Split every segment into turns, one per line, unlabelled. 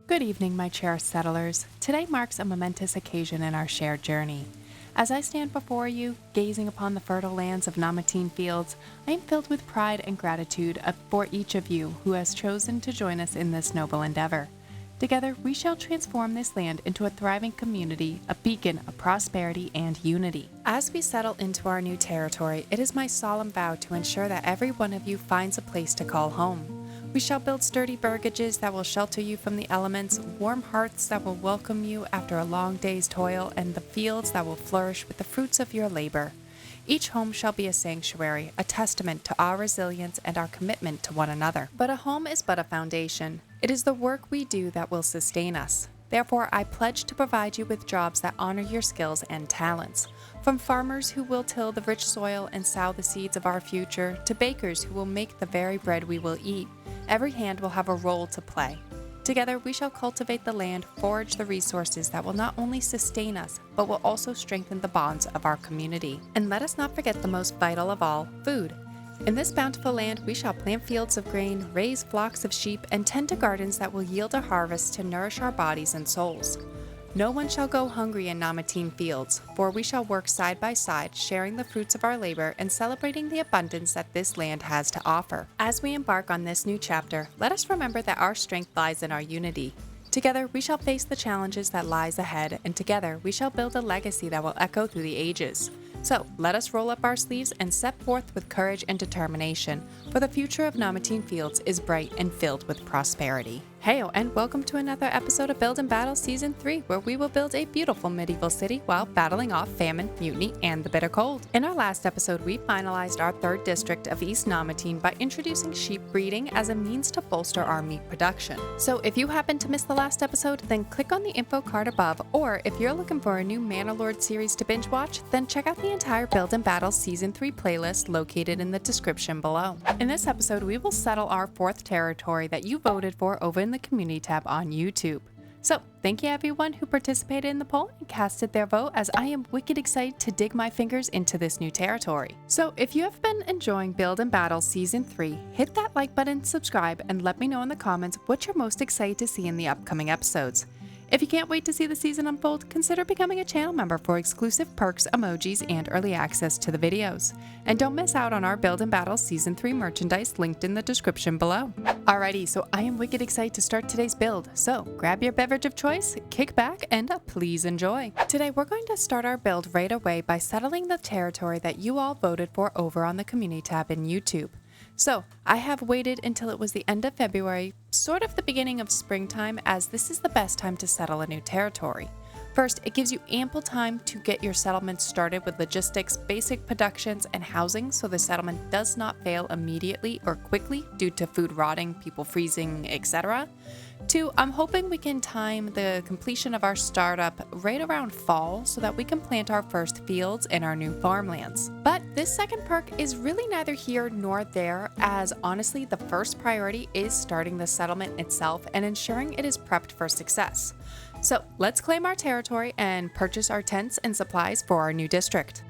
Good evening, my cherished settlers. Today marks a momentous occasion in our shared journey. As I stand before you, gazing upon the fertile lands of Namatine Fields, I am filled with pride and gratitude for each of you who has chosen to join us in this noble endeavor. Together, we shall transform this land into a thriving community, a beacon of prosperity and unity. As we settle into our new territory, it is my solemn vow to ensure that every one of you finds a place to call home. We shall build sturdy burgages that will shelter you from the elements, warm hearths that will welcome you after a long day's toil, and the fields that will flourish with the fruits of your labor. Each home shall be a sanctuary, a testament to our resilience and our commitment to one another. But a home is but a foundation. It is the work we do that will sustain us. Therefore, I pledge to provide you with jobs that honor your skills and talents. From farmers who will till the rich soil and sow the seeds of our future, to bakers who will make the very bread we will eat, every hand will have a role to play. Together, we shall cultivate the land, forage the resources that will not only sustain us, but will also strengthen the bonds of our community. And let us not forget the most vital of all, food. In this bountiful land, we shall plant fields of grain, raise flocks of sheep, and tend to gardens that will yield a harvest to nourish our bodies and souls. No one shall go hungry in Namatine Fields, for we shall work side by side, sharing the fruits of our labor and celebrating the abundance that this land has to offer. As we embark on this new chapter, let us remember that our strength lies in our unity. Together, we shall face the challenges that lies ahead, and together, we shall build a legacy that will echo through the ages. So, let us roll up our sleeves and step forth with courage and determination, for the future of Namatine Fields is bright and filled with prosperity. Heyo and welcome to another episode of Build&Battle Season 3, where we will build a beautiful medieval city while battling off famine, mutiny, and the bitter cold. In our last episode, we finalized our 3rd district of East Namatine by introducing sheep breeding as a means to bolster our meat production. So if you happen to miss the last episode, then click on the info card above, or if you're looking for a new Manor Lords series to binge watch, then check out the entire Build&Battle Season 3 playlist located in the description below. In this episode, we will settle our 4th territory that you voted for over in the community tab on YouTube. So, thank you everyone who participated in the poll and casted their vote, as I am wicked excited to dig my fingers into this new territory. So, if you have been enjoying Build&Battle Season 3, hit that like button, subscribe, and let me know in the comments what you're most excited to see in the upcoming episodes. If you can't wait to see the season unfold, consider becoming a channel member for exclusive perks, emojis, and early access to the videos. And don't miss out on our Build&Battle Season 3 merchandise linked in the description below. Alrighty, so I am wicked excited to start today's build. So grab your beverage of choice, kick back, and please enjoy. Today we're going to start our build right away by settling the territory that you all voted for over on the community tab in YouTube. So, I have waited until it was the end of February, sort of the beginning of springtime, as this is the best time to settle a new territory. First, it gives you ample time to get your settlement started with logistics, basic productions, and housing, so the settlement does not fail immediately or quickly due to food rotting, people freezing, etc. 2, I'm hoping we can time the completion of our startup right around fall so that we can plant our first fields in our new farmlands. But this second perk is really neither here nor there, as honestly the first priority is starting the settlement itself and ensuring it is prepped for success. So let's claim our territory and purchase our tents and supplies for our new district.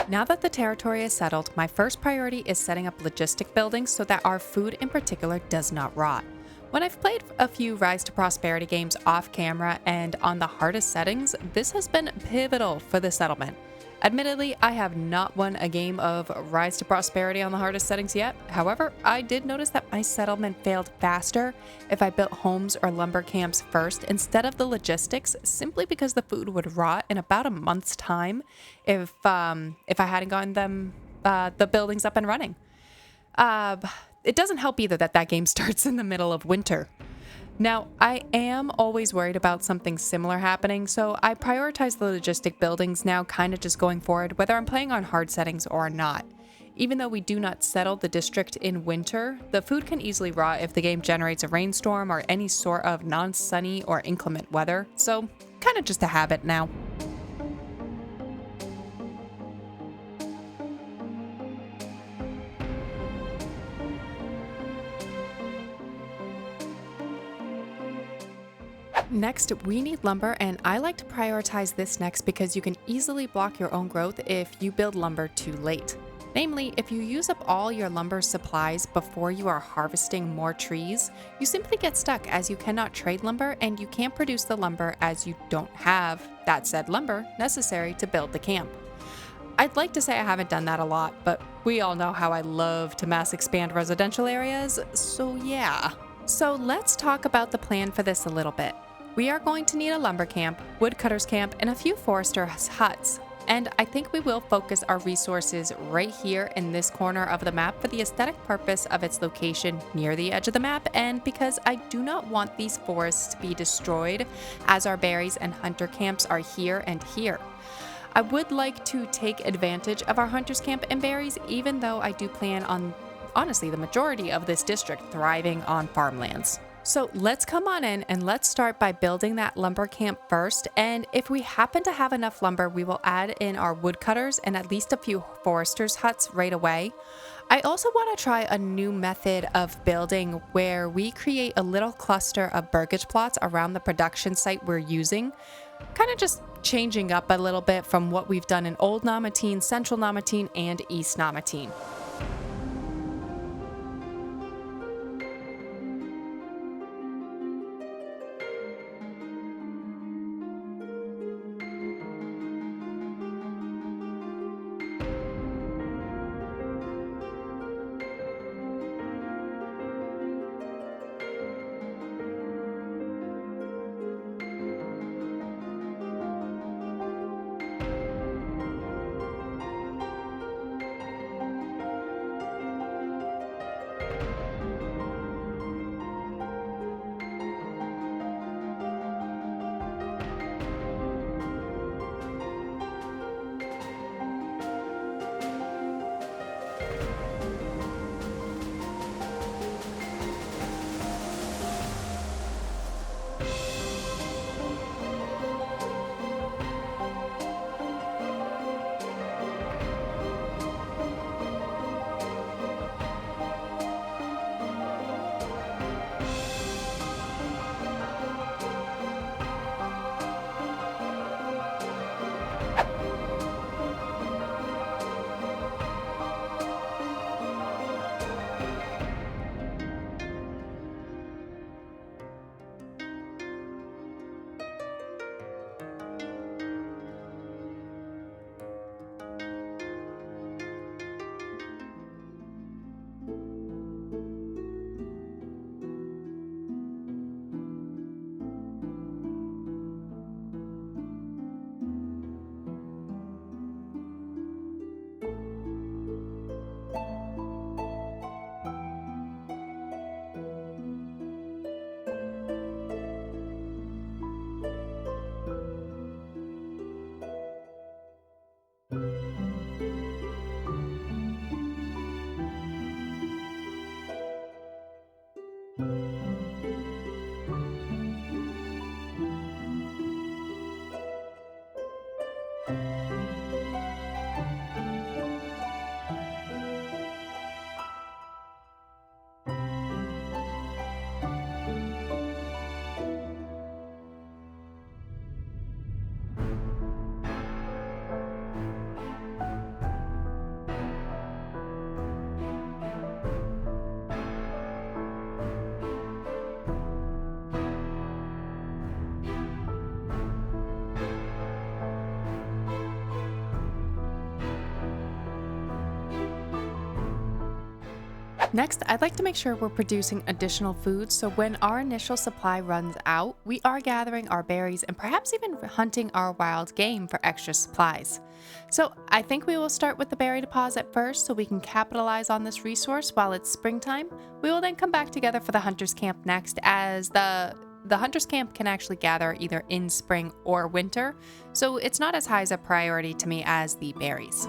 Now that the territory is settled, my first priority is setting up logistic buildings so that our food in particular does not rot. When I've played a few Rise to Prosperity games off camera and on the hardest settings, this has been pivotal for the settlement. Admittedly, I have not won a game of Rise to Prosperity on the hardest settings yet. However, I did notice that my settlement failed faster if I built homes or lumber camps first instead of the logistics, simply because the food would rot in about a month's time if I hadn't gotten the buildings up and running. Uh, it doesn't help either that that game starts in the middle of winter. Now, I am always worried about something similar happening, so I prioritize the logistic buildings now, kind of just going forward, whether I'm playing on hard settings or not. Even though we do not settle the district in winter, the food can easily rot if the game generates a rainstorm or any sort of non-sunny or inclement weather, so kind of just a habit now. Next, we need lumber, and I like to prioritize this next because you can easily block your own growth if you build lumber too late. Namely, if you use up all your lumber supplies before you are harvesting more trees, you simply get stuck as you cannot trade lumber and you can't produce the lumber as you don't have that said lumber necessary to build the camp. I'd like to say I haven't done that a lot, but we all know how I love to mass expand residential areas, so yeah. So let's talk about the plan for this a little bit. We are going to need a lumber camp, woodcutter's camp, and a few foresters' huts. And I think we will focus our resources right here in this corner of the map for the aesthetic purpose of its location near the edge of the map, and because I do not want these forests to be destroyed as our berries and hunter camps are here and here. I would like to take advantage of our hunter's camp and berries, even though I do plan on, honestly, the majority of this district thriving on farmlands. So let's come on in and let's start by building that lumber camp first. And if we happen to have enough lumber, we will add in our woodcutters and at least a few foresters' huts right away. I also want to try a new method of building where we create a little cluster of burgage plots around the production site we're using, kind of just changing up a little bit from what we've done in Old Namatine, Central Namatine, and East Namatine. Next, I'd like to make sure we're producing additional food, so when our initial supply runs out, we are gathering our berries and perhaps even hunting our wild game for extra supplies. So I think we will start with the berry deposit first so we can capitalize on this resource while it's springtime. We will then come back together for the hunter's camp next, as the hunter's camp can actually gather either in spring or winter, so it's not as high as a priority to me as the berries.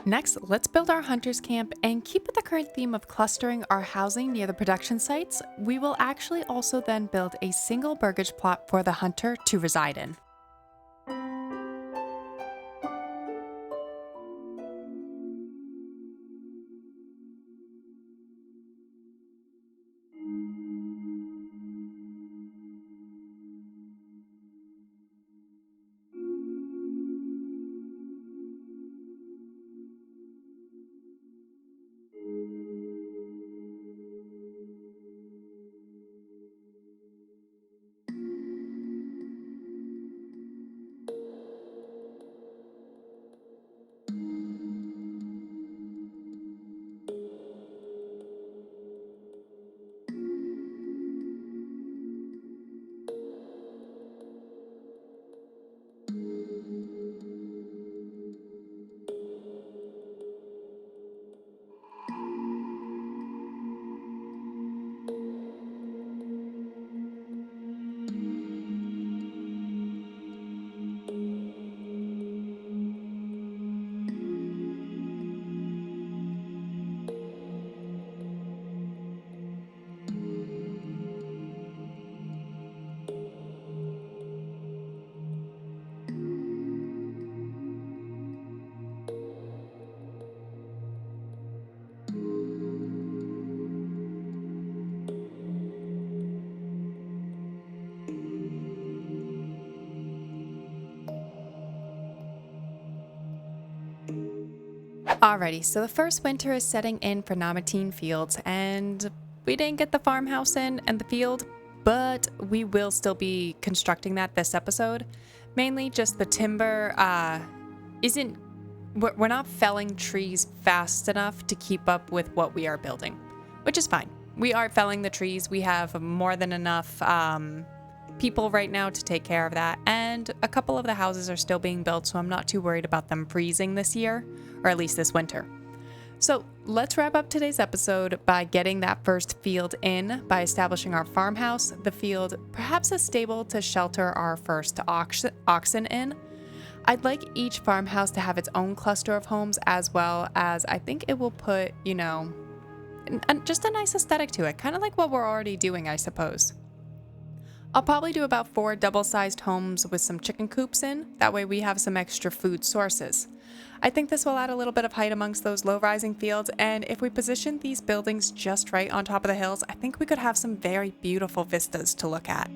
Next, let's build our hunter's camp and keep with the current theme of clustering our housing near the production sites. We will actually also then build a single burgage plot for the hunter to reside in. Alrighty, so the first winter is setting in for Namatine Fields, and we didn't get the farmhouse in and the field, but we will still be constructing that this episode. Mainly just the timber isn't, we're not felling trees fast enough to keep up with what we are building, which is fine. We are felling the trees. We have more than enough people right now to take care of that, and a couple of the houses are still being built, so I'm not too worried about them freezing this year, or at least this winter. So let's wrap up today's episode by getting that first field in, by establishing our farmhouse, the field, perhaps a stable to shelter our first oxen in. I'd like each farmhouse to have its own cluster of homes, as well as I think it will put, just a nice aesthetic to it, kind of like what we're already doing, I suppose. I'll probably do about 4 double-sized homes with some chicken coops in. That way we have some extra food sources. I think this will add a little bit of height amongst those low-rising fields, and if we position these buildings just right on top of the hills, I think we could have some very beautiful vistas to look at.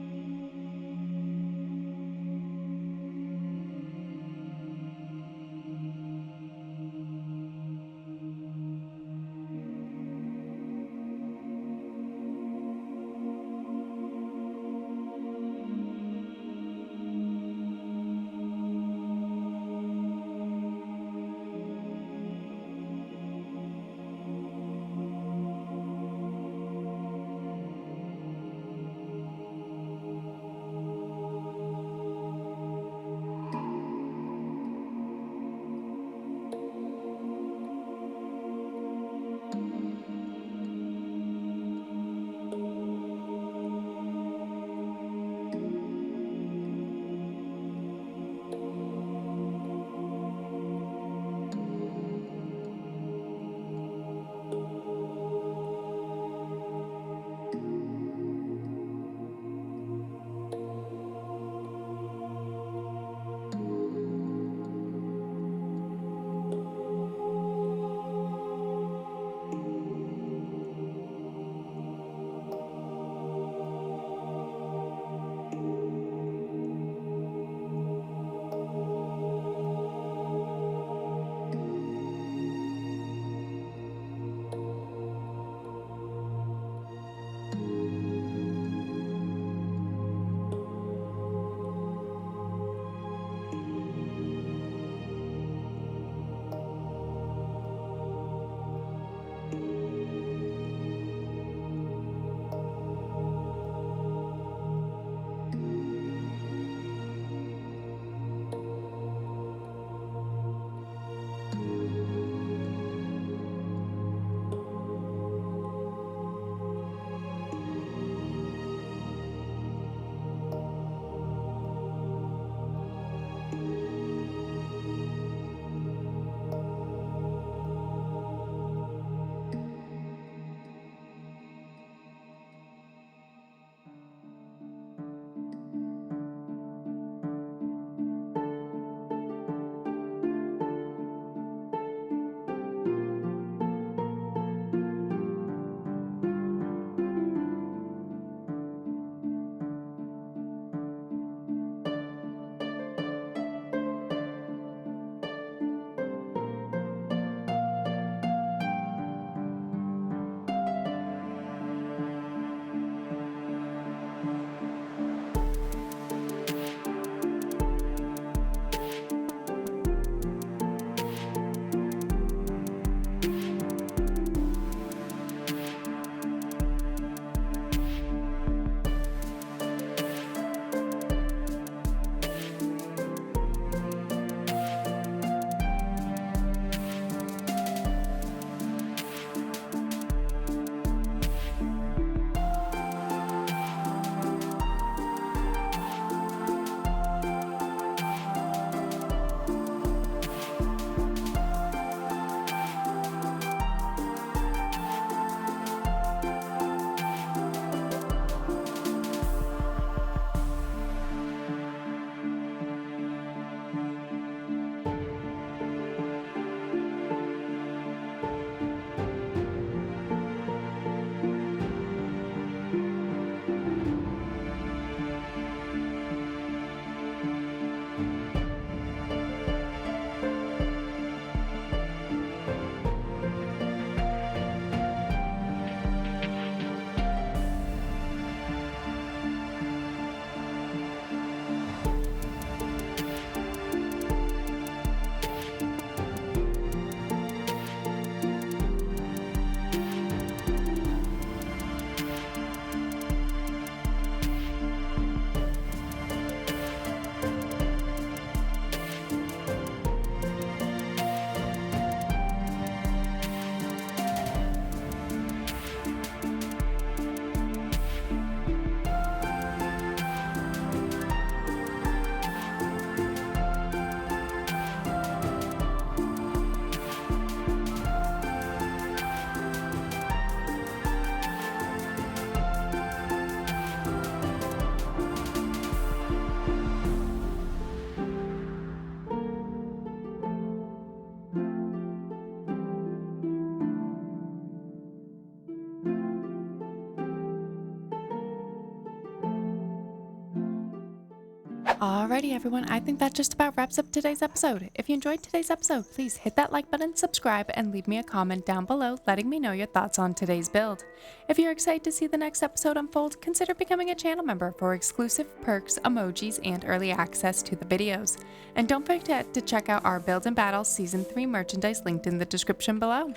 Alrighty, everyone, I think that just about wraps up today's episode. If you enjoyed today's episode, please hit that like button, subscribe, and leave me a comment down below letting me know your thoughts on today's build. If you're excited to see the next episode unfold, consider becoming a channel member for exclusive perks, emojis, and early access to the videos. And don't forget to check out our Build&Battle Season 3 merchandise linked in the description below.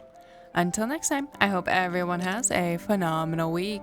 Until next time, I hope everyone has a phenomenal week.